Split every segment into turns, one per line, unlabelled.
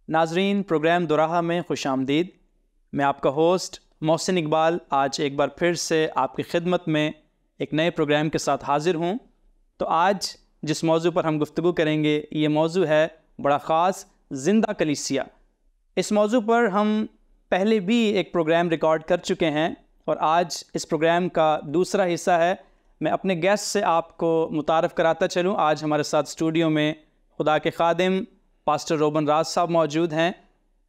नाजरीन, प्रोग्राम दुराहा में खुश आमदीद। मैं आपका होस्ट मोहसिन इकबाल आज एक बार फिर से आपकी खिदमत में एक नए प्रोग्राम के साथ हाज़िर हूँ। तो आज जिस मौजू पर हम गुफ्तगू करेंगे ये मौजू है बड़ा ख़ास, ज़िंदा कलीसिया। इस मौजू पर हम पहले भी एक प्रोग्राम रिकॉर्ड कर चुके हैं और आज इस प्रोग्राम का दूसरा हिस्सा है। मैं अपने गेस्ट से आपको मुतारफ़ कराता चलूँ। आज हमारे साथ स्टूडियो में खुदा के खादिम पास्टर रोबन राज साहब मौजूद हैं।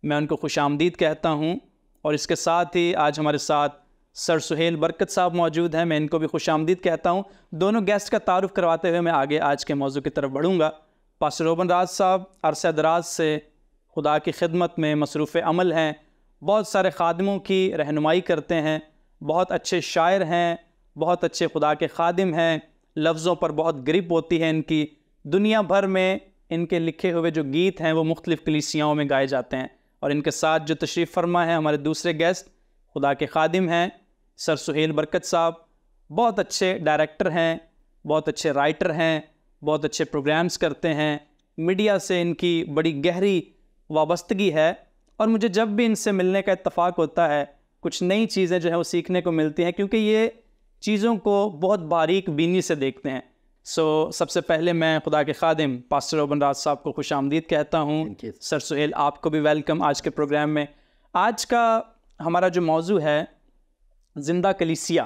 मैं उनको खुश आमदीद कहता हूँ। और इसके साथ ही आज हमारे साथ सर सुहेल बरकत साहब मौजूद हैं। मैं इनको भी खुश आमदीद कहता हूँ। दोनों गेस्ट का तारुफ़ करवाते हुए मैं आगे आज के मौजू की तरफ बढ़ूँगा। पास्टर रोबन राज साहब अरसे दराज से खुदा की खिदमत में मसरूफ़ अमल हैं, बहुत सारे खादिमों की रहनुमाई करते हैं, बहुत अच्छे शायर हैं, बहुत अच्छे खुदा के खादिम हैं, लफ्ज़ों पर बहुत गिरफ़्त होती है इनकी। दुनिया भर में इनके लिखे हुए जो गीत हैं वो मुख्तलिफ़ कलीसियाओं में गाए जाते हैं। और इनके साथ जो तशरीफ़ फरमा है हमारे दूसरे गेस्ट खुदा के खादिम हैं सर सुहेल बरकत साहब। बहुत अच्छे डायरेक्टर हैं, बहुत अच्छे राइटर हैं, बहुत अच्छे प्रोग्राम्स करते हैं। मीडिया से इनकी बड़ी गहरी वाबस्तगी है और मुझे जब भी इनसे मिलने का इत्तफ़ाक़ होता है कुछ नई चीज़ें जो है वो सीखने को मिलती हैं, क्योंकि ये चीज़ों को बहुत बारीक बीनी से देखते हैं। सबसे पहले मैं खुदा के खादिम पास्टर रोबन राज साहब को खुश आमदीद कहता हूँ। सर सुहेल, आपको भी वेलकम आज के प्रोग्राम में। आज का हमारा जो मौजू है ज़िंदा कलीसिया,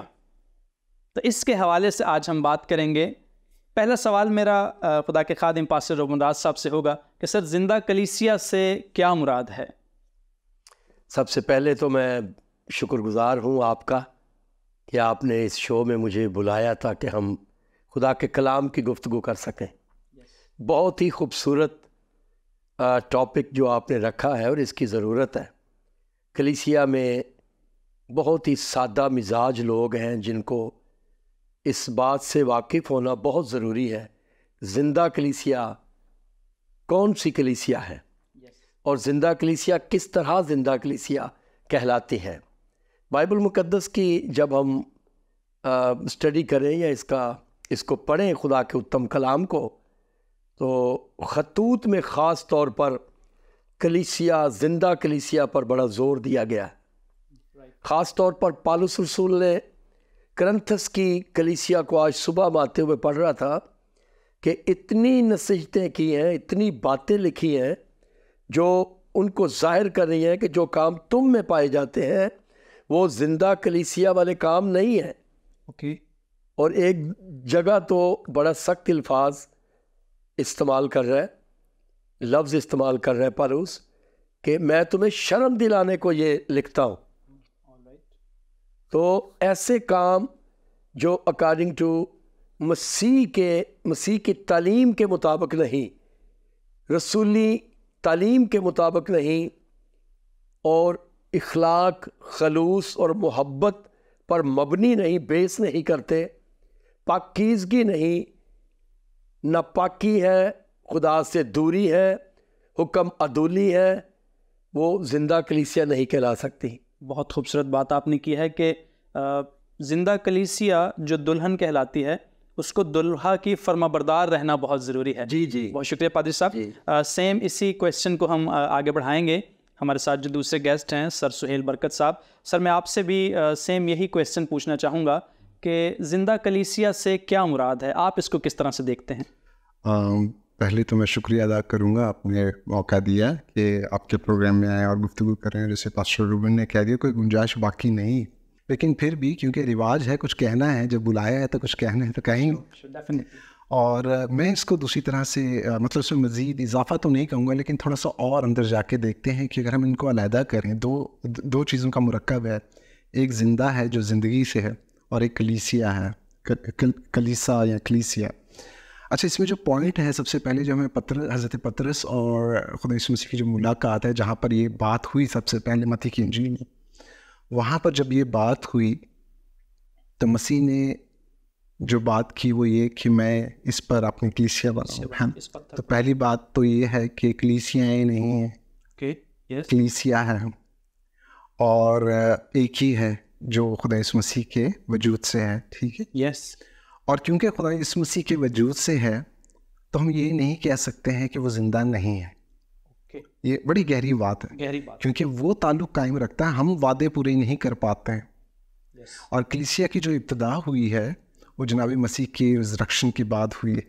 तो इसके हवाले से आज हम बात करेंगे। पहला सवाल मेरा खुदा के खादिम पास्टर रोबन राज साहब से होगा कि सर, ज़िंदा कलीसिया से क्या मुराद है?
सबसे पहले तो मैं शुक्रगुज़ार हूँ आपका कि आपने इस शो में मुझे बुलाया था कि हम खुदा के कलाम की गुफ्तगू कर सकें। बहुत ही खूबसूरत टॉपिक जो आपने रखा है और इसकी ज़रूरत है। कलीसिया में बहुत ही सादा मिजाज लोग हैं जिनको इस बात से वाकिफ़ होना बहुत ज़रूरी है, ज़िंदा कलीसिया कौन सी कलीसिया है और ज़िंदा कलीसिया किस तरह ज़िंदा कलीसिया कहलाती है। बाइबल मुक़द्दस की जब हम स्टडी करें या इसको पढ़ें खुदा के उत्तम कलाम को, तो ख़तूत में ख़ास तौर पर कलीसिया, ज़िंदा कलीसिया पर बड़ा ज़ोर दिया गया है। ख़ास तौर पर पौलुस रसूल ने करंथस की कलीसिया को आज सुबह में आते हुए पढ़ रहा था कि इतनी नसीहतें की हैं, इतनी बातें लिखी हैं जो उनको ज़ाहिर कर रही हैं कि जो काम तुम में पाए जाते हैं वो ज़िंदा कलीसिया वाले काम नहीं हैं। और एक जगह तो बड़ा सख्त अल्फाज इस्तेमाल कर रहा है, लफ्ज़ इस्तेमाल कर रहा है पौलुस कि मैं तुम्हें शर्म दिलाने को ये लिखता हूँ। तो ऐसे काम जो अकॉर्डिंग टू मसीह की तालीम के मुताबिक नहीं, रसूली तालीम के मुताबिक नहीं, और इखलाक, खलूस और मोहब्बत पर मबनी नहीं, बेस नहीं करते, पाकीज़गी नहीं, नापाकी है, खुदा से दूरी है, हुक्म अदूली है, वो ज़िंदा कलीसिया नहीं कहला सकती।
बहुत खूबसूरत बात आपने की है कि ज़िंदा कलीसिया जो दुल्हन कहलाती है उसको दुल्हा की फर्माबरदार रहना बहुत ज़रूरी है।
जी जी,
बहुत शुक्रिया पादरी साहब। सेम इसी क्वेश्चन को हम आगे बढ़ाएंगे। हमारे साथ जो दूसरे गेस्ट हैं सर सुहेल बरकत साहब। सर, मैं आपसे भी सेम यही क्वेश्चन पूछना चाहूँगा कि ज़िंदा कलीसिया से क्या मुराद है, आप इसको किस तरह से देखते हैं?
पहले तो मैं शुक्रिया अदा करूँगा, आपने मौका दिया कि आपके प्रोग्राम में आए और गुफ्तगू करें। जैसे पास्टर रूबन ने कह दिया, कोई गुंजाइश बाकी नहीं, लेकिन फिर भी क्योंकि रिवाज है, कुछ कहना है, जब बुलाया है तो कुछ कहना है तो कहेंगे। और मैं इसको दूसरी तरह से मतलब उसमें मज़ीद इजाफा तो नहीं कहूँगा, लेकिन थोड़ा सा और अंदर जाके देखते हैं कि अगर हम इनको अलहदा करें, दो चीज़ों का मुरक्कब है। एक ज़िंदा है जो ज़िंदगी से है और एक कलीसिया है, कलीसा या कलीसिया। अच्छा, इसमें जो पॉइंट है, सबसे पहले जो हमें हज़रत पतरस और खुदा यीशु मसीह की जो मुलाकात है, जहाँ पर ये बात हुई सबसे पहले मत्ती की इंजील में, वहाँ पर जब ये बात हुई तो मसीह ने जो बात की वो ये कि मैं इस पर अपनी कलीसिया बनाऊँ। तो पहली बात तो ये है कि कलीसियाएँ नहीं हैं, कलीसिया है और एक ही है जो खुदा यीशु मसीह के वजूद से है। ठीक है,
यस।
और क्योंकि खुदा यीशु मसीह के वजूद से है तो हम ये नहीं कह सकते हैं कि वो ज़िंदा नहीं है। ये बड़ी गहरी बात है,
गहरी बात,
क्योंकि वो ताल्लुक कायम रखता है, हम वादे पूरे नहीं कर पाते हैं। और कलीसिया की जो इब्तिदा हुई है वो जनाब मसीह की रिज़रेक्शन के बाद हुई है।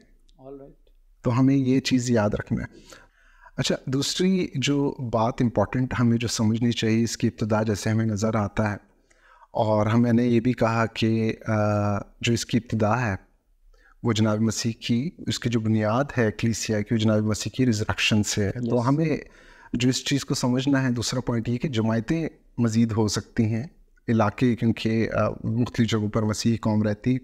तो हमें ये चीज़ याद रखना है। अच्छा, दूसरी जो बात इम्पॉर्टेंट हमें जो समझनी चाहिए इसकी इब्तिदा जैसे हमें नज़र आता है, और मैंने ये भी कहा कि जो इसकी इब्तिदा है वो जनाब मसीह की, उसकी जो बुनियाद है कलीसिया की, जनाब मसीह की रिज़रेक्शन से है। तो हमें जो इस चीज़ को समझना है, दूसरा पॉइंट ये कि जमायतें मज़ीद हो सकती हैं इलाके, क्योंकि मुख्तलिफ जगहों पर मसीही कौम रहती,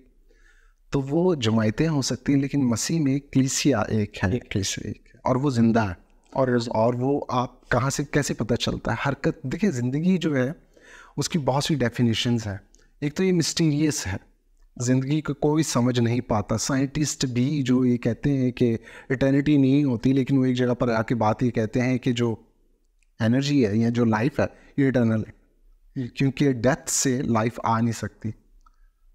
तो वो जमायतें हो सकती हैं, लेकिन मसीह में कलीसिया एक है, कलीसिया एक है, और वो ज़िंदा है। और वो आप कहाँ से कैसे पता चलता है? हरकत, देखिए ज़िंदगी जो है उसकी बहुत सी डेफिनेशंस हैं। एक तो ये मिस्टीरियस है, ज़िंदगी को कोई समझ नहीं पाता। साइंटिस्ट भी जो ये कहते हैं कि इटर्निटी नहीं होती, लेकिन वो एक जगह पर आके बात ये कहते हैं कि जो एनर्जी है या जो लाइफ है ये इटर्नल है, क्योंकि डेथ से लाइफ आ नहीं सकती।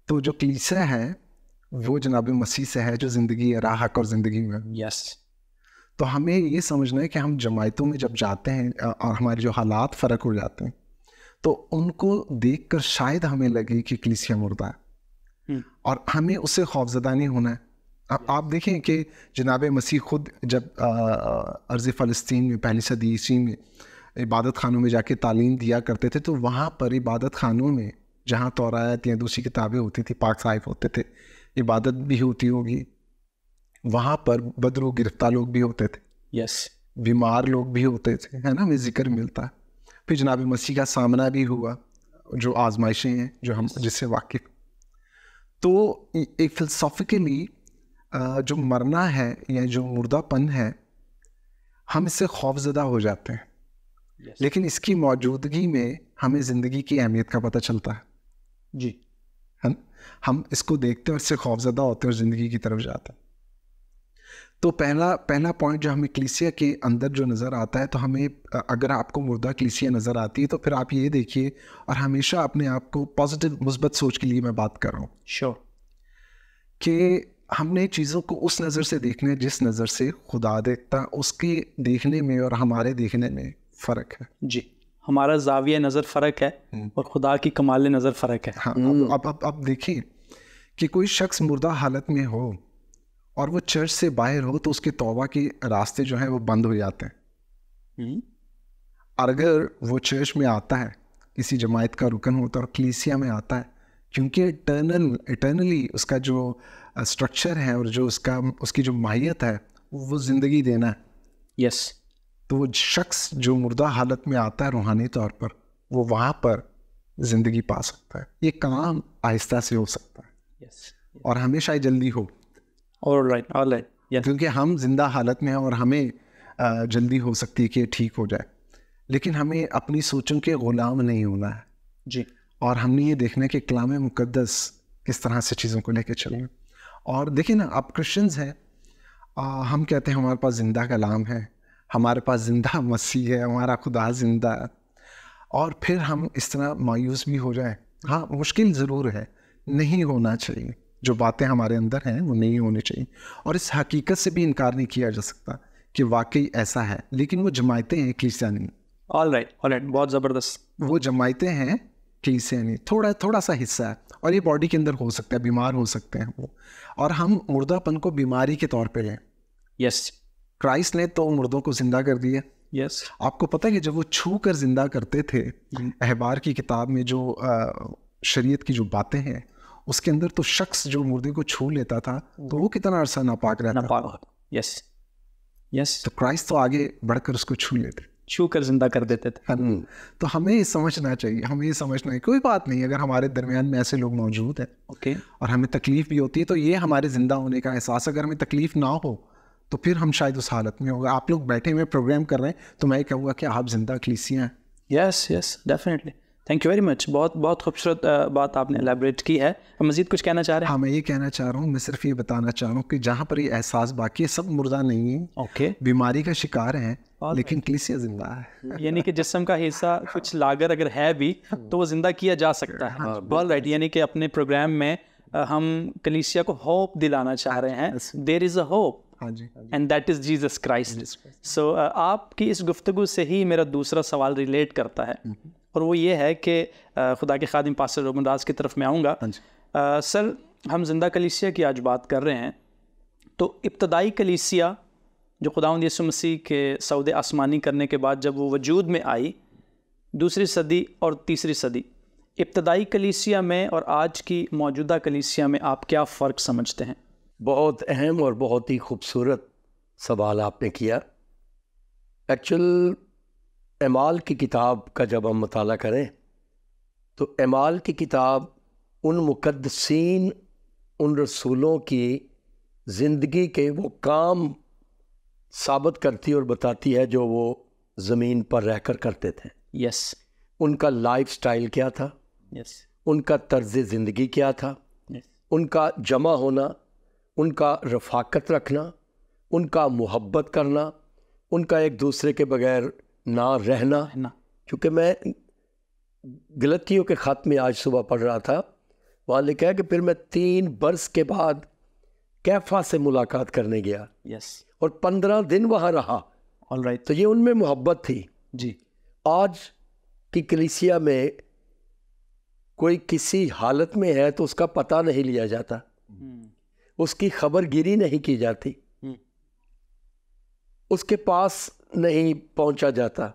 तो जो कलीसिया है वो जनाब मसीह से है, जो ज़िंदगी है, राह और ज़िंदगी में।
यस।
तो हमें ये समझना है कि हम जमायतों में जब जाते हैं और हमारे जो हालात फ़र्क हो जाते हैं, तो उनको देखकर शायद हमें लगे कि कलीसिया मुर्दा है, और हमें उससे खौफज़दा नहीं होना है। अब आप देखें कि जनाब मसीह खुद जब अर्ज़ फ़लस्तीन में पहली सदी ईस्वी में इबादत खानों में जाके तालीम दिया करते थे, तो वहाँ पर इबादत खानों में जहाँ तौरात या दूसरी किताबें होती थी, पाक साहिब होते थे, इबादत भी होती होगी, वहाँ पर बदरू गिरफ्तार लोग भी होते थे,
यस,
बीमार लोग भी होते थे, है ना, हमें जिक्र मिलता है। फिर जनाब मसीह का सामना भी हुआ, जो आजमाइशें हैं जो हम जिससे वाकिफ। तो एक फिलसॉफिकली जो मरना है या जो मुर्दापन है, हम इससे खौफज़दा हो जाते हैं, लेकिन इसकी मौजूदगी में हमें ज़िंदगी की अहमियत का पता चलता है
जी,
है ना। हम इसको देखते हैं और इससे खौफज़दा होते हैं और ज़िंदगी की तरफ जाते हैं। तो पहला पॉइंट जो हमें कलीसिया के अंदर जो नज़र आता है, तो हमें अगर आपको मुर्दा कलीसिया नज़र आती है तो फिर आप ये देखिए, और हमेशा अपने आप को पॉजिटिव मुस्बत सोच के लिए मैं बात कर रहा हूँ,
श्योर,
कि हमने चीज़ों को उस नज़र से देखना है जिस नज़र से खुदा देखता। उसके देखने में और हमारे देखने में फ़र्क है
जी। हमारा ज़ाविया नज़र फ़र्क है और खुदा की कमाल नज़र फ़र्क है।
हाँ, अब देखें कि कोई शख्स मुर्दा हालत में हो और वो चर्च से बाहर हो, तो उसके तौबा के रास्ते जो हैं वो बंद हो जाते हैं। और अगर वो चर्च में आता है, किसी जमायत का रुकन होता है और कलीसिया में आता है, क्योंकि इटर्नली उसका जो स्ट्रक्चर है और जो उसकी जो माहियत है वो ज़िंदगी देना है।
यस।
तो वो शख्स जो मुर्दा हालत में आता है रूहानी तौर पर, वो वहाँ पर ज़िंदगी पा सकता है। ये काम आहिस्ता से हो सकता है,
यस,
और हमेशा ही जल्दी हो।
ऑलराइट,
क्योंकि हम जिंदा हालत में हैं और हमें जल्दी हो सकती है कि ठीक हो जाए, लेकिन हमें अपनी सोचों के ग़ुलाम नहीं होना है
जी।
और हमने ये देखना है कि कलाम मुक़द्दस किस तरह से चीज़ों को लेकर चलें। और देखिए ना, आप क्रिश्चियंस हैं, हम कहते हैं हमारे पास ज़िंदा कलाम है, हमारे पास ज़िंदा मसीह है, हमारा खुदा ज़िंदा है, और फिर हम इस तरह मायूस भी हो जाए। हाँ, मुश्किल ज़रूर है, नहीं होना चाहिए, जो बातें हमारे अंदर हैं वो नहीं होनी चाहिए, और इस हकीकत से भी इनकार नहीं किया जा सकता कि वाकई ऐसा है, लेकिन वो जमायतें हैं, कलीसिया नहीं।
ऑलराइट, बहुत ज़बरदस्त।
वो जमायतें हैं, कलीसिया नहीं, थोड़ा सा हिस्सा है, और ये बॉडी के अंदर हो सकता है, बीमार हो सकते हैं वो, और हम मुर्दापन को बीमारी के तौर पे लें।
यस,
क्राइस्ट ने तो मुर्दों को जिंदा कर दिया।
यस,
आपको पता है कि जब वो छू कर जिंदा करते थे, अहबार की किताब में जो शरीयत की जो बातें हैं उसके अंदर, तो शख्स जो मुर्दे को छू लेता था तो वो कितना अरसा नापाक रहता था।
Yes, yes.
तो क्राइस्ट तो आगे बढ़कर उसको छू लेते,
छू कर जिंदा कर देते थे।
तो हमें ये समझना चाहिए, हमें ये समझना है कोई बात नहीं अगर हमारे दरमियान में ऐसे लोग मौजूद हैं,
ओके,
और हमें तकलीफ भी होती है, तो ये हमारे ज़िंदा होने का एहसास। अगर हमें तकलीफ ना हो तो फिर हम शायद उस हालत में होगा। आप लोग बैठे हुए प्रोग्राम कर रहे हैं, तो मैं कहूँगा कि आप जिंदा कलीसिया हैं।
Yes, yes, definitely. Thank you very much. बहुत खूबसूरत बात आपने एलैबोरेट की है। मज़ीद कुछ कहना चाह रहे हैं?
हाँ, मैं ये कहना चाह रहा हूँ, मैं सिर्फ ये बताना चाह रहा हूँ कि जहाँ पर ये एहसास बाकी है, सब मुर्दा नहीं है,
ओके,
बीमारी का शिकार हैं, लेकिन कलीसिया जिंदा है।
यानी कि जिस्म का हिस्सा कुछ लागर अगर है भी तो वो जिंदा किया जा सकता है। ऑलराइट, यानी कि अपने प्रोग्राम में हम कलीसिया को होप दिलाना चाह रहे हैं। देयर इज़ अ होप,
हाँ जी
and that is Jesus Christ. So आपकी इस गुफ्तगू से ही मेरा दूसरा सवाल रिलेट करता है, और वो ये है कि खुदा के खादिम पास्टर रोबन राज की तरफ मैं आऊँगा। सर, हम जिंदा कलीसिया की आज बात कर रहे हैं, तो इब्तदाई कलीसिया जो खुदावंद यीशु मसीह के सौदे आसमानी करने के बाद जब वो वजूद में आई, दूसरी सदी और तीसरी सदी, इब्तदाई कलीसिया में और आज की मौजूदा कलीसिया में आप क्या फ़र्क समझते हैं?
बहुत अहम और बहुत ही खूबसूरत सवाल आपने किया। एक्चुअल एमाल की किताब का जब हम मताला करें तो एमाल की किताब उन मुक़द्दसीन, उन रसूलों की ज़िंदगी के वो काम साबित करती और बताती है जो वो ज़मीन पर रहकर करते थे।
यस।
उनका लाइफ स्टाइल क्या था, उनका तर्ज़ ज़िंदगी क्या था, उनका जमा होना, उनका रफ़ाकत रखना, उनका मोहब्बत करना, उनका एक दूसरे के बगैर ना रहना। क्योंकि मैं गलतियों के ख़त में आज सुबह पढ़ रहा था, वहाँ लिखा है कि फिर मैं 3 बरस के बाद कैफा से मुलाकात करने गया और 15 दिन वहाँ रहा।
ऑलराइट।
तो ये उनमें मोहब्बत थी
जी।
आज की कलीसिया में कोई किसी हालत में है तो उसका पता नहीं लिया जाता, उसकी खबरगिरी नहीं की जाती, उसके पास नहीं पहुंचा जाता,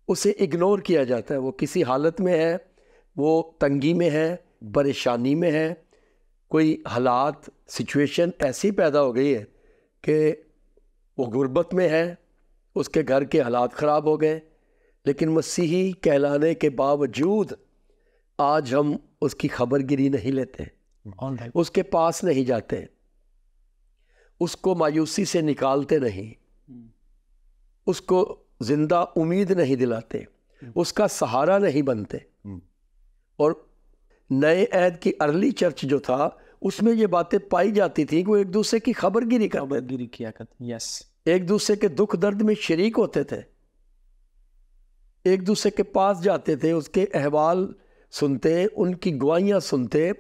उसे इग्नोर किया जाता है। वो किसी हालत में है, वो तंगी में है, परेशानी में है, कोई हालात सिचुएशन ऐसी पैदा हो गई है कि वो गुर्बत में है, उसके घर के हालात ख़राब हो गए, लेकिन मसीही कहलाने के बावजूद आज हम उसकी खबरगिरी नहीं लेते, उसके पास नहीं जाते, उसको मायूसी से निकालते नहीं, उसको जिंदा उम्मीद नहीं दिलाते, उसका सहारा नहीं बनते। और नए अहद की अर्ली चर्च जो था उसमें ये बातें पाई जाती थी कि वो एक दूसरे की खबरगिरी
किया करते। यस।
एक दूसरे के दुख दर्द में शरीक होते थे, एक दूसरे के पास जाते थे, उसके अहवाल सुनते, उनकी गवाहियाँ सुनते,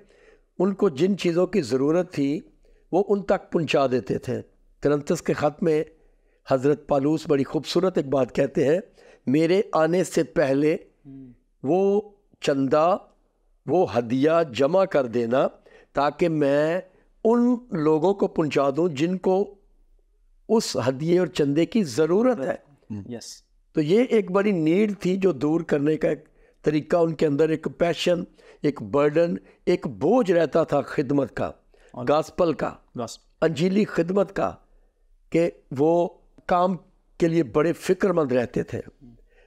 उनको जिन चीज़ों की ज़रूरत थी वो उन तक पहुँचा देते थे। तिरंतस के ख़त में हज़रत पालूस बड़ी खूबसूरत एक बात कहते हैं, मेरे आने से पहले वो चंदा, वो हदिया जमा कर देना ताकि मैं उन लोगों को पहुँचा दूँ जिनको उस हदिये और चंदे की ज़रूरत है।
यस।
तो ये एक बड़ी नीड थी जो दूर करने का एक तरीका, उनके अंदर एक पैशन, एक बर्डन, एक बोझ रहता था खिदमत का, गॉस्पल का, अंजीली खिदमत का, कि वो काम के लिए बड़े फिक्रमंद रहते थे,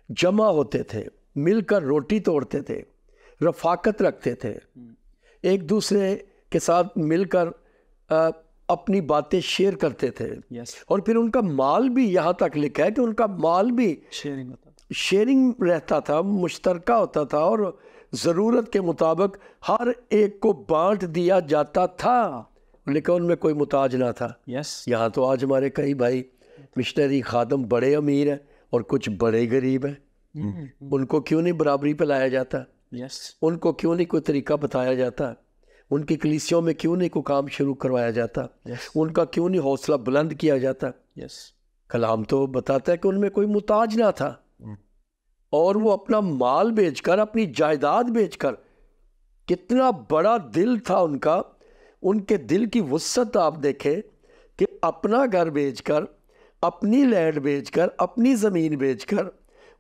जमा होते थे, मिलकर रोटी तोड़ते थे, रफाकत रखते थे, एक दूसरे के साथ मिलकर अपनी बातें शेयर करते थे। और फिर उनका माल भी, यहाँ तक लिखा है कि उनका माल भी शेयरिंग रहता था, मुश्तरका होता था, और ज़रूरत के मुताबिक हर एक को बांट दिया जाता था, लेकिन उनमें कोई मुताज ना था। यहाँ तो आज हमारे कई भाई मिशनरी खादम बड़े अमीर हैं और कुछ बड़े गरीब हैं। उनको क्यों नहीं बराबरी पे लाया जाता? उनको क्यों नहीं कोई तरीका बताया जाता? उनकी कलीसियों में क्यों नहीं कोई काम शुरू करवाया जाता? उनका क्यों नहीं हौसला बुलंद किया जाता? कलाम तो बताता है कि उनमें कोई मुताज ना था, और वो अपना माल बेचकर, अपनी जायदाद बेचकर, कितना बड़ा दिल था उनका। उनके दिल की वुसअत आप देखें कि अपना घर बेचकर, अपनी लैंड बेचकर, अपनी ज़मीन बेचकर,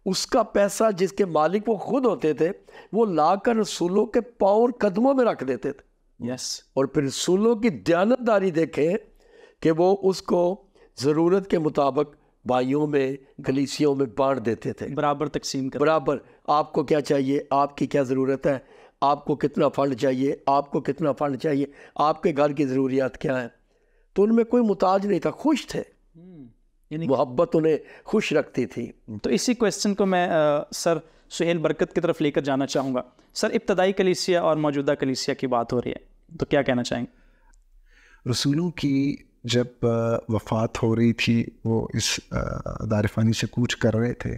उसका पैसा जिसके मालिक वो खुद होते थे वो लाकर रसूलों के पाँव और कदमों में रख देते थे। और फिर रसूलों की दयानतदारी देखें कि वो उसको ज़रूरत के मुताबिक भाइयों में, कलीसियों में बांट देते थे,
बराबर तकसीम कर,
बराबर। आपको क्या चाहिए, आपकी क्या ज़रूरत है, आपको कितना फ़ंड चाहिए, आपको कितना फ़ंड चाहिए, आपके घर की ज़रूरियात क्या है। तो उनमें कोई मुताज नहीं था, खुश थे, मोहब्बत उन्हें खुश रखती थी।
तो इसी क्वेश्चन को मैं सर सुहेल बरकत की तरफ लेकर जाना चाहूँगा। सर, इब्तदाई कलीसिया और मौजूदा कलीसिया की बात हो रही है, तो क्या कहना चाहेंगे?
रसूलों की जब वफ़ात हो रही थी, वो इस दारिफ़ानी से कूच कर रहे थे,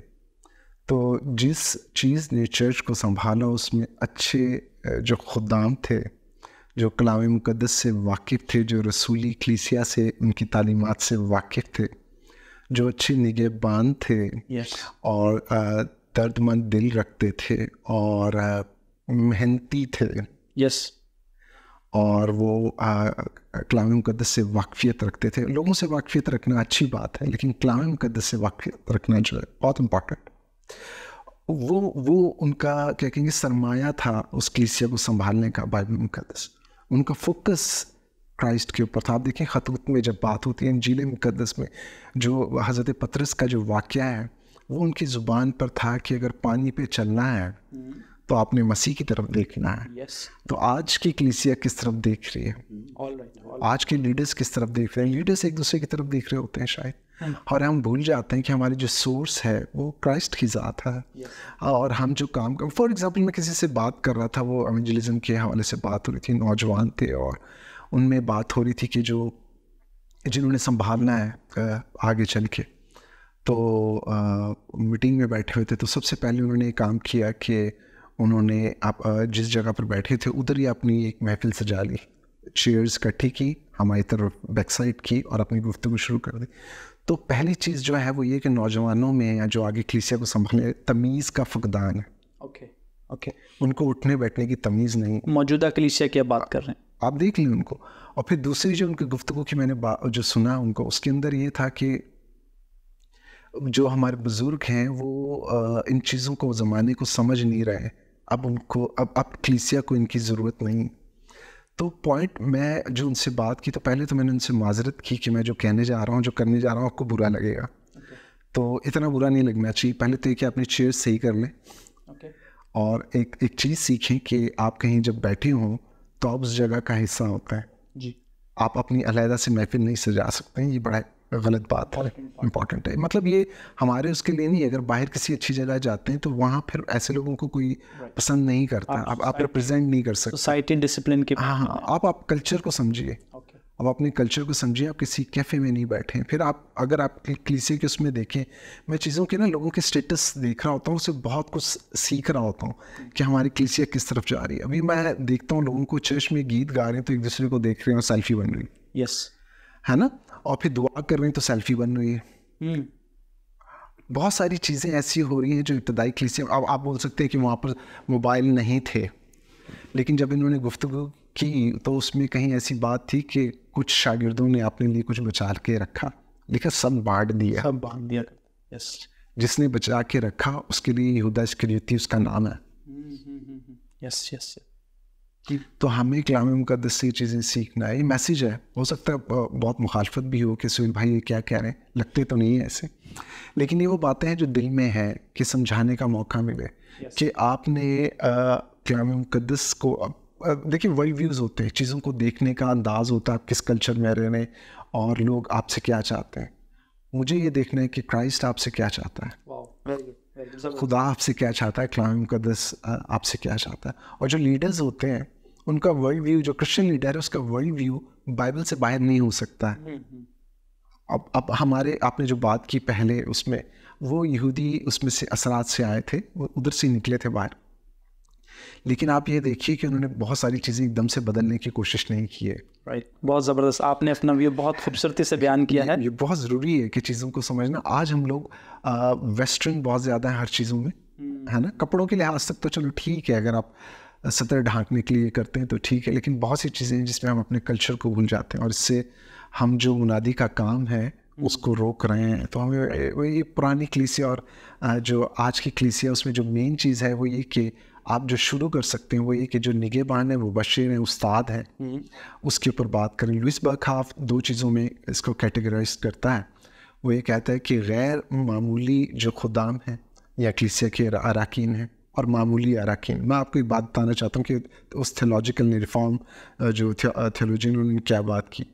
तो जिस चीज़ ने चर्च को संभाला उसमें अच्छे जो खुदाम थे, जो कलाम मुक़द्दस से वाकिफ़ थे, जो रसूली कलीसिया से उनकी तालीमात से वाकिफ़ थे, जो अच्छे निगहबान थे और दर्दमंद दिल रखते थे और मेहनती थे और वो कलाम मुक़द्दस से वाक़फ़ियत रखते थे। लोगों से वाक़फ़ियत रखना अच्छी बात है, लेकिन कलाम मुक़द्दस से वाक़फ़ियत रखना जो है बहुत इम्पॉर्टेंट। वो उनका क्या कहेंगे सरमाया था उस कलीसिया को संभालने का, बाइबल मुक़द्दस। उनका फोकस क्राइस्ट के ऊपर था। आप देखें ख़तूत में जब बात होती है इंजील मुक़द्दस में, जो हज़रत पतरस का जो वाक़या है वो उनकी ज़ुबान पर था कि अगर पानी पे चलना है तो आपने मसीह की तरफ देखना है। तो आज की कलीसिया किस तरफ देख रही है? आज के लीडर्स किस तरफ देख रहे हैं? लीडर्स एक दूसरे की तरफ देख रहे होते हैं शायद, और हम भूल जाते हैं कि हमारी जो सोर्स है वो क्राइस्ट की ज़ात है। और हम जो काम कर, फॉर एग्जांपल मैं किसी से बात कर रहा था, वो एवेंजलिज्म के हवाले से बात हो रही थी, नौजवान थे और उनमें बात हो रही थी कि जो जिन्होंने संभालना है आगे चल के, तो मीटिंग में बैठे हुए थे, तो सबसे पहले उन्होंने काम किया कि उन्होंने आप जिस जगह पर बैठे थे उधर ही अपनी एक महफिल सजा ली, चेयर्स इकट्ठी की, हमारी तरफ बैक साइड की और अपनी गुफ्तगू शुरू कर दी। तो पहली चीज़ जो है वो ये कि नौजवानों में या जो आगे कलीसिया को संभाले तमीज़ का फकदान है। ओके उनको उठने बैठने की तमीज़ नहीं।
मौजूदा कलीसिया की बात कर रहे हैं,
आप देख लें उनको। और फिर दूसरी जो उनकी गुफ्तगू की मैंने जो सुना उनको, उसके अंदर ये था कि जो हमारे बुज़ुर्ग हैं वो इन चीज़ों को, ज़माने को समझ नहीं रहे। अब उनको अब कलीसिया को इनकी ज़रूरत नहीं। तो पॉइंट मैं जो उनसे बात की, तो पहले तो मैंने उनसे माजरत की कि मैं जो कहने जा रहा हूँ, जो करने जा रहा हूँ, आपको बुरा लगेगा। तो इतना बुरा नहीं लगना चाहिए। पहले तो ये कि अपनी चेयर सही कर लें और एक चीज़ सीखें कि आप कहीं जब बैठे हों तो आप उस जगह का हिस्सा होता है जी। आप अपनी अलहदा से महफिल नहीं सजा सकते हैं, ये बड़ा गलत बात है, इम्पॉर्टेंट है। मतलब ये हमारे उसके लिए नहीं, अगर बाहर किसी अच्छी जगह जाते हैं तो वहाँ फिर ऐसे लोगों को कोई पसंद नहीं करता, आप रिप्रेजेंट नहीं कर सकते।
सोसाइटी डिसिप्लिन के,
हाँ, आप कल्चर को समझिए, अब अपने कल्चर को समझिए। आप किसी कैफ़े में नहीं बैठे। फिर आप अगर आप कलीसिया के उसमें देखें, मैं चीज़ों के ना लोगों के स्टेटस देख रहा होता हूँ, उससे बहुत कुछ सीख रहा होता हूँ कि हमारी कलीसिया किस तरफ जा रही है। अभी मैं देखता हूँ लोगों को चर्च में गीत गा रहे हैं तो एक दूसरे को देख रहे हैं और सेल्फी बन रही है ना, और फिर दुआ कर रहे हैं तो सेल्फी बन रही है। बहुत सारी चीज़ें ऐसी हो रही हैं जो इब्तदाई कलीसिया, अब आप बोल सकते हैं कि वहाँ पर मोबाइल नहीं थे, लेकिन जब इन्होंने गुफ्तगू की तो उसमें कहीं ऐसी बात थी कि कुछ शागिर्दों ने अपने लिए कुछ बचा के रखा, लेकिन सब बांट दिया। जिसने बचा के रखा उसके लिए यहूदा इस्करियोती उसका नाम है। तो हमें कलाम मुक़द्दस से चीज़ें सीखना है। ये मैसेज है, हो सकता है बहुत मुखालफत भी हो कि सुहेल भाई ये क्या कह रहे हैं, लगते तो नहीं है ऐसे, लेकिन ये वो बातें हैं जो दिल में है कि समझाने का मौका मिले कि आपने कलाम मुक़द्दस को, देखिए वर्ल्ड व्यूज़ होते हैं, चीज़ों को देखने का अंदाज़ होता है, आप किस कल्चर में रह रहे हैं और लोग आपसे क्या चाहते हैं। मुझे ये देखना है कि क्राइस्ट आपसे क्या चाहता है, खुदा आपसे क्या चाहता है, कलाम मुक़द्दस आपसे क्या चाहता है। और जो लीडर्स होते हैं उनका वर्ल्ड व्यू, जो क्रिश्चियन लीडर है उसका वर्ल्ड व्यू बाइबल से बाहर नहीं हो सकता है। अब हमारे, आपने जो बात की पहले उसमें, वो यहूदी उसमें से असरात से आए थे, वो उधर से निकले थे बाहर, लेकिन आप ये देखिए कि उन्होंने बहुत सारी चीज़ें एकदम से बदलने की कोशिश नहीं की है।
राइट, बहुत ज़बरदस्त आपने अपना व्यू बहुत खूबसूरती से बयान किया है।
ये बहुत ज़रूरी है कि चीज़ों को समझना। आज हम लोग वेस्टर्न बहुत ज़्यादा है हर चीज़ों में, है ना। कपड़ों के लिहाज तक तो चलो ठीक है, अगर आप सतर ढांकने के लिए करते हैं तो ठीक है, लेकिन बहुत सी चीज़ें हैं जिसमें हम अपने कल्चर को भूल जाते हैं और इससे हम जो मुनादी का काम है उसको रोक रहे हैं। तो हमें ये पुरानी कलीसिया और जो आज की कलीसिया, उसमें जो मेन चीज़ है वो ये कि आप जो शुरू कर सकते हैं वो ये कि जो निगहबान है वो बशीर हैं, उस्ताद हैं, उसके ऊपर बात करें। लुइस बर्कहाफ दो चीज़ों में इसको कैटेगराइज करता है। वो ये कहता है कि गैर मामूली जो खुदाम हैं या कलीसिया के अराकीन हैं और मामूली अराकीन। मैं आपको एक बात बताना चाहता हूँ कि उस थियोलॉजिकल रिफॉर्म जो थियोलॉजी ने उन्होंने क्या बात की।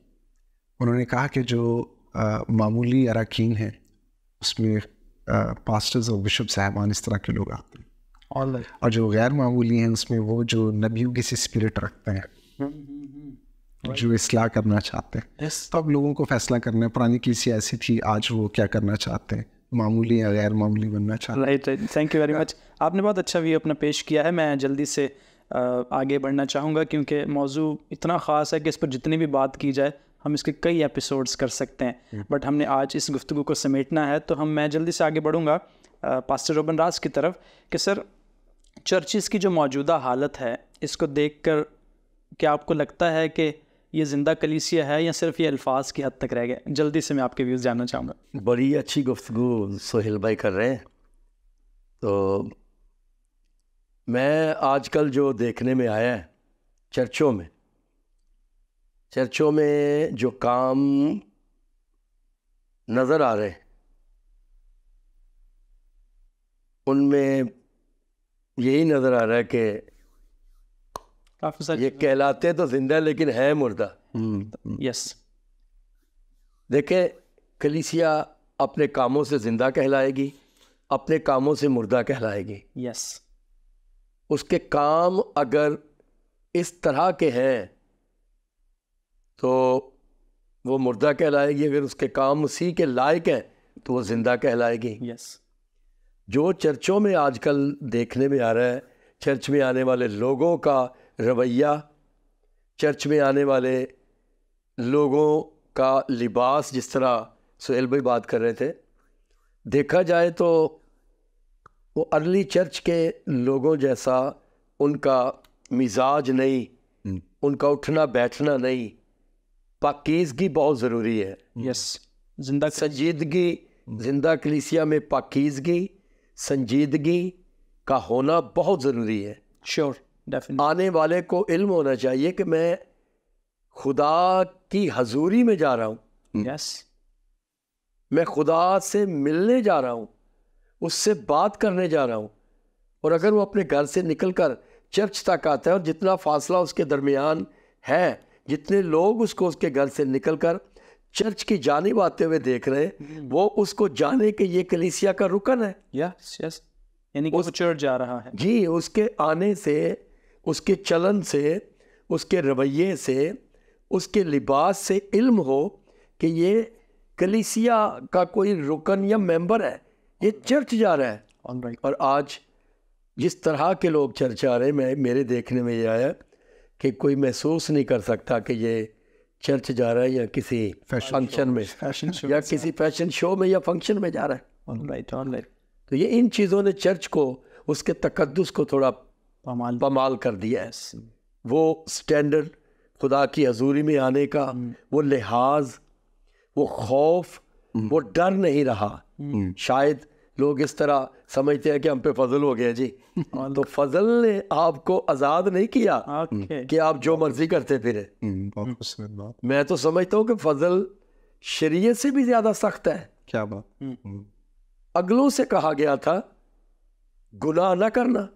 उन्होंने कहा कि जो मामूली अराकीन हैं उसमें पास्टर्स और बिशप साहबान इस तरह के लोग आते हैं, और जो गैर मामूली हैं उसमें वो जो नबियों की सी स्पिरिट रखते हैं, जो इस्लाह करना चाहते हैं। तो अब लोगों को फैसला करना है। पुरानी कलीसिया ऐसी थी, आज वो क्या करना चाहते हैं, मामूली या गैर मामूली बनना चाहते हैं।
Right, thank you very much. आपने बहुत अच्छा व्यू अपना पेश किया है। मैं जल्दी से आगे बढ़ना चाहूँगा, क्योंकि मौजू इतना ख़ास है कि इस पर जितनी भी बात की जाए हम इसके कई एपिसोड्स कर सकते हैं, बट हमने आज इस गुफ्तगू को समेटना है। तो मैं जल्दी से आगे बढ़ूँगा पास्टर रोबन राज की तरफ कि सर, चर्चिज़ की जो मौजूदा हालत है, इसको देखकर क्या आपको लगता है कि ये ज़िंदा कलीसिया है या सिर्फ ये अल्फाज की हद तक रह गए? जल्दी से मैं आपके व्यूज़ जानना चाहूँगा।
बड़ी अच्छी गुफ्तगू सोहेल भाई कर रहे हैं। तो मैं आजकल जो देखने में आया है चर्चों में जो काम नज़र आ रहे हैं, उनमें यही नज़र आ रहा है कि
काफ़ी सारी
ये कहलाते तो जिंदा लेकिन है मुर्दा।
यस,
देखें, कलीसिया अपने कामों से जिंदा कहलाएगी, अपने कामों से मुर्दा कहलाएगी।
यस,
उसके काम अगर इस तरह के हैं तो वो मुर्दा कहलाएगी, अगर उसके काम उसी के लायक हैं तो वो जिंदा कहलाएगी।
यस,
जो चर्चों में आजकल देखने में आ रहा है, चर्च में आने वाले लोगों का रवैया, चर्च में आने वाले लोगों का लिबास, जिस तरह सुहेल भाई बात कर रहे थे, देखा जाए तो वो अर्ली चर्च के लोगों जैसा उनका मिजाज नहीं, उनका उठना बैठना नहीं। पाकीज़गी बहुत ज़रूरी है।
यस, जिंदा
संजीदगी, जिंदा कलीसिया में पाकीज़गी, संजीदगी का होना बहुत ज़रूरी है।
Sure, definitely.
आने वाले को इल्म होना चाहिए कि मैं खुदा की हजूरी में जा रहा हूँ,
यस,
मैं खुदा से मिलने जा रहा हूँ, उससे बात करने जा रहा हूँ। और अगर वो अपने घर से निकलकर चर्च तक आता है और जितना फासला उसके दरमियान है, जितने लोग उसको उसके घर से निकलकर चर्च की जानिब आते हुए देख रहे हैं, वो उसको जाने के ये कलीसिया का रुकन है।
यस, यस, यानी कि वो चर्च जा रहा है।
जी, उसके आने से, उसके चलन से, उसके रवैये से, उसके लिबास से इल्म हो कि ये कलीसिया का कोई रुकन या मेंबर है, ये चर्च जा रहा है।
ऑलराइट।
और आज जिस तरह के लोग चर्च आ रहे हैं, मेरे देखने में ये आया कि कोई महसूस नहीं कर सकता कि ये चर्च जा रहा है या किसी फंक्शन में,
फैशन शो
या किसी फैशन शो में या फंक्शन में जा रहा है।
Alright, alright.
तो ये इन चीज़ों ने चर्च को, उसके तकद्दुस को थोड़ा
पमाल
कर दिया है। वो स्टैंडर्ड, खुदा की हजूरी में आने का वो लिहाज, वो खौफ, वो डर नहीं रहा। शायद लोग इस तरह समझते हैं कि हम पे फजल हो गया जी। तो फजल ने आपको आज़ाद नहीं किया कि आप जो मर्जी करते फिरे। मैं तो समझता हूँ कि फजल शरीयत से भी ज़्यादा सख्त है।
क्या बात।
अगलों से कहा गया था गुनाह ना करना,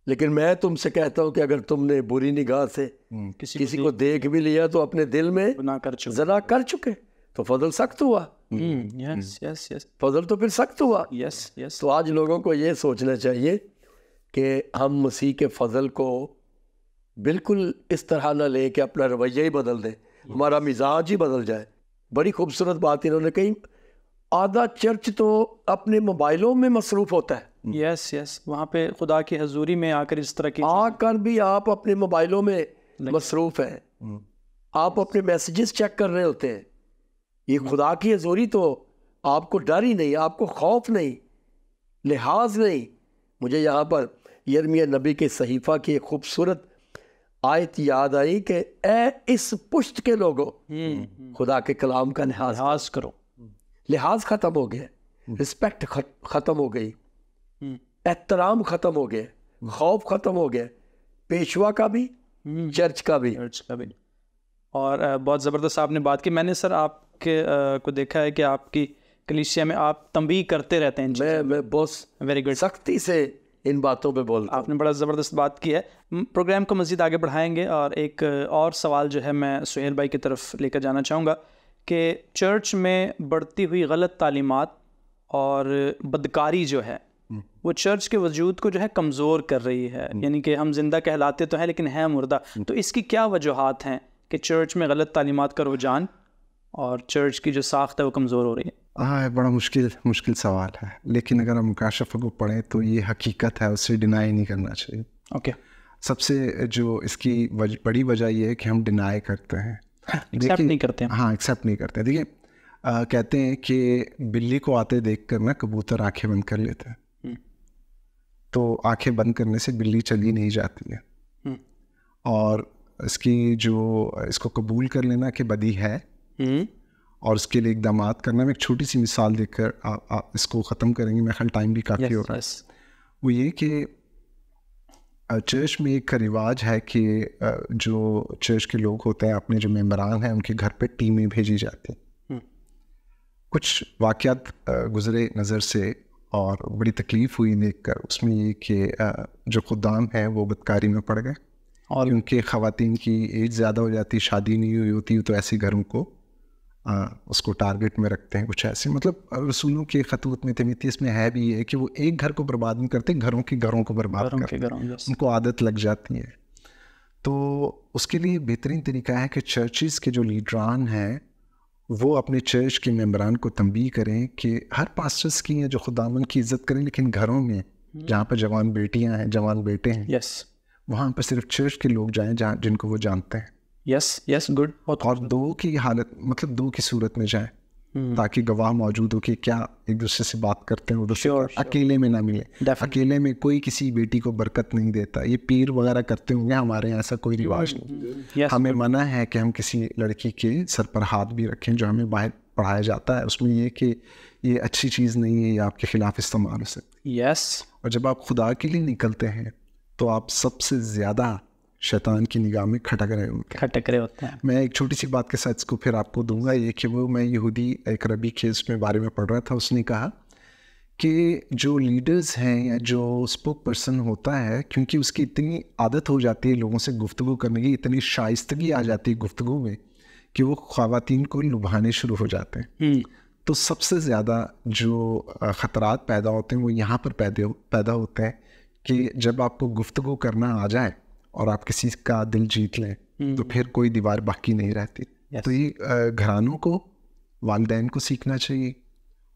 लेकिन मैं तुमसे कहता हूँ कि अगर तुमने बुरी निगाह से किसी को देख भी लिया तो अपने दिल में ज़ना कर चुके, तो फजल सख्त हुआ।
यस, यस, यस,
फजल तो फिर सख्त हुआ।
Yes, yes.
तो आज लोगों को ये सोचना चाहिए कि हम मसीह के फजल को बिल्कुल इस तरह ना लें कि अपना रवैया ही बदल दें, हमारा मिजाज ही बदल जाए। बड़ी खूबसूरत बात इन्होंने कही, आधा चर्च तो अपने मोबाइलों में मसरूफ़ होता है।
यस, यस, वहाँ पे खुदा की हजूरी में आकर इस तरह की
आकर भी आप अपने मोबाइलों में मसरूफ़ हैं, आप अपने मैसेजेस चेक कर रहे होते हैं। ये खुदा की हजूरी तो आपको डर ही नहीं, आपको खौफ नहीं, लिहाज नहीं। मुझे यहाँ पर यिर्मयाह नबी के सहीफ़ा की एक खूबसूरत आयत याद आई कि ए इस पुश्त के लोगों, खुदा के कलाम का लिहाज करो। लिहाज ख़त्म हो गया, रिस्पेक्ट ख़त्म हो गई, एहतराम ख़त्म हो गया, खौफ ख़त्म हो गया, पेशवा का भी, चर्च का भी।
और बहुत ज़बरदस्त आपने बात की। मैंने सर आपके को देखा है कि आपकी कलीसिया में आप तंबीह करते रहते हैं।
मैं बहुत
वेरी गुड,
सख्ती से इन बातों पे बोलता हूं।
आपने बड़ा ज़बरदस्त बात की है। प्रोग्राम को मज़ीद आगे बढ़ाएंगे और एक और सवाल जो है मैं सुहेल भाई की तरफ लेकर जाना चाहूँगा कि चर्च में बढ़ती हुई गलत तालीमात और बदकारी जो है वो चर्च के वजूद को जो है कमज़ोर कर रही है, यानी कि हम जिंदा कहलाते तो हैं लेकिन हैं मुर्दा। तो इसकी क्या वजूहात हैं कि चर्च में गलत तालीमात का रुझान और चर्च की जो साख्त है वो कमज़ोर हो रही है?
हाँ, बड़ा मुश्किल सवाल है, लेकिन अगर हम मुकाशफा को पढ़ें तो ये हकीकत है, उसे डिनाई नहीं करना चाहिए।
ओके।
सबसे जो इसकी बड़ी वजह ये है कि हम डिनाई करते हैं,
एक्सेप्ट नहीं करते हैं।
हाँ, एक्सेप्ट नहीं करते। देखिए कहते हैं कि बिल्ली को आते देख कर ना कबूतर आंखें बंद कर लेते हैं, तो आंखें बंद करने से बिल्ली चली नहीं जाती है। और इसको कबूल कर लेना कि बदी है और उसके लिए इक़दामात करना। मैं एक छोटी सी मिसाल देकर इसको ख़त्म करेंगे, मेरा ख्याल टाइम भी काफ़ी हो रहा है। वो ये कि चर्च में एक रिवाज है कि जो चर्च के लोग होते हैं, अपने जो मेंबरान हैं, उनके घर पे टीमें भेजी जाती हैं। कुछ वाक़यात गुज़रे नज़र से और बड़ी तकलीफ़ हुई देखकर। उसमें ये कि जो खुदाम हैं वो बदकारी में पड़ गए और क्योंकि ख़वातीन की एज ज़्यादा हो जाती, शादी नहीं हुई होती, तो ऐसे घरों को उसको टारगेट में रखते हैं। कुछ ऐसे मतलब रसूलों के खतूत में तिमुथियुस में है भी ये कि वो एक घर को बर्बाद नहीं करते, घरों को बर्बाद करते हैं। उनको आदत लग जाती है। तो उसके लिए बेहतरीन तरीका है कि चर्चिज़ के जो लीडरान हैं वो अपने चर्च के मेंबरान को तंबीह करें कि हर पास्टर्स की या जो खुदावन की इज़्ज़त करें, लेकिन घरों में जहाँ पर जवान बेटियाँ हैं, जवान बेटे हैं, वहाँ पर सिर्फ चर्च के लोग जाएँ जिनको वो जानते हैं।
Yes good.
और दो की हालत, मतलब दो की सूरत में जाए ताकि गवाह मौजूद हो कि क्या एक दूसरे से बात करते हैं, वो अकेले में ना मिले। अकेले में कोई किसी बेटी को बरकत नहीं देता। ये पीर वगैरह करते होंगे, हमारे यहाँ ऐसा कोई रिवाज नहीं। हमें मना है कि हम किसी लड़की के सर पर हाथ भी रखें जो हमें बाहर पढ़ाया जाता है। उसमें ये कि ये अच्छी चीज़ नहीं है, ये आपके खिलाफ इस्तेमाल हो सकती है। और जब आप खुदा के लिए निकलते हैं तो आप सबसे ज़्यादा शैतान की निगाह में खटक रहे होते हैं। मैं एक छोटी सी बात के साथ इसको फिर आपको दूंगा, ये कि वो मैं यहूदी एक रबी के उसमें बारे में पढ़ रहा था। उसने कहा कि जो लीडर्स हैं या जो स्पोक पर्सन होता है, क्योंकि उसकी इतनी आदत हो जाती है लोगों से गुफ्तगू करने की, इतनी शाइस्तगी आ जाती है गुफ्तगू में कि वो ख़वातीन को लुभाने शुरू हो जाते हैं। तो सबसे ज़्यादा जो ख़तरात पैदा होते हैं वो यहाँ पर पैदा होते हैं कि जब आपको गुफ्तगू करना आ जाए और आप किसी का दिल जीत लें तो फिर कोई दीवार बाकी नहीं रहती। तो ये घरानों को, वालिदैन को सीखना चाहिए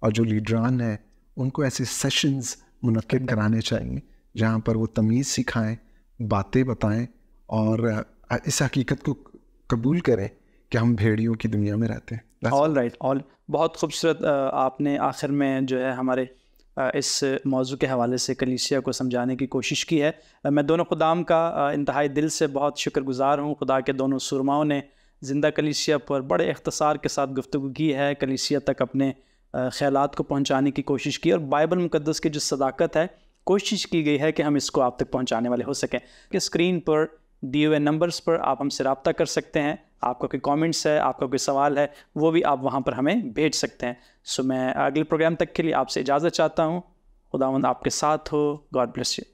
और जो लीडरान हैं उनको ऐसे सेशंस मुनक्किद कराने चाहिए जहाँ पर वो तमीज़ सिखाएं, बातें बताएं और इस हकीकत को कबूल करें कि हम भेड़ियों की दुनिया में रहते हैं।
All right. बहुत खूबसूरत आपने आखिर में जो है हमारे इस मौजू के हवाले से कलीसिया को समझाने की कोशिश की है। मैं दोनों खुदाम का इंतहाई दिल से बहुत शुक्रगुज़ार हूँ। खुदा के दोनों सुरमाओं ने ज़िंदा कलीसिया पर बड़े इख्तिसार के साथ गुफ्तगू की है, कलीसिया तक अपने ख़यालात को पहुँचाने की कोशिश की और बाइबल मुक़द्दस की जो सदाकत है, कोशिश की गई है कि हम इसको आप तक पहुँचाने वाले हो सकें। कि स्क्रीन पर दिए हुए नंबर्स पर आप हमसे रब्ता कर सकते हैं। आपका कोई कमेंट्स है, आपका कोई सवाल है, वो भी आप वहाँ पर हमें भेज सकते हैं। सो मैं अगले प्रोग्राम तक के लिए आपसे इजाज़त चाहता हूँ। खुदावंद आपके साथ हो। God bless you.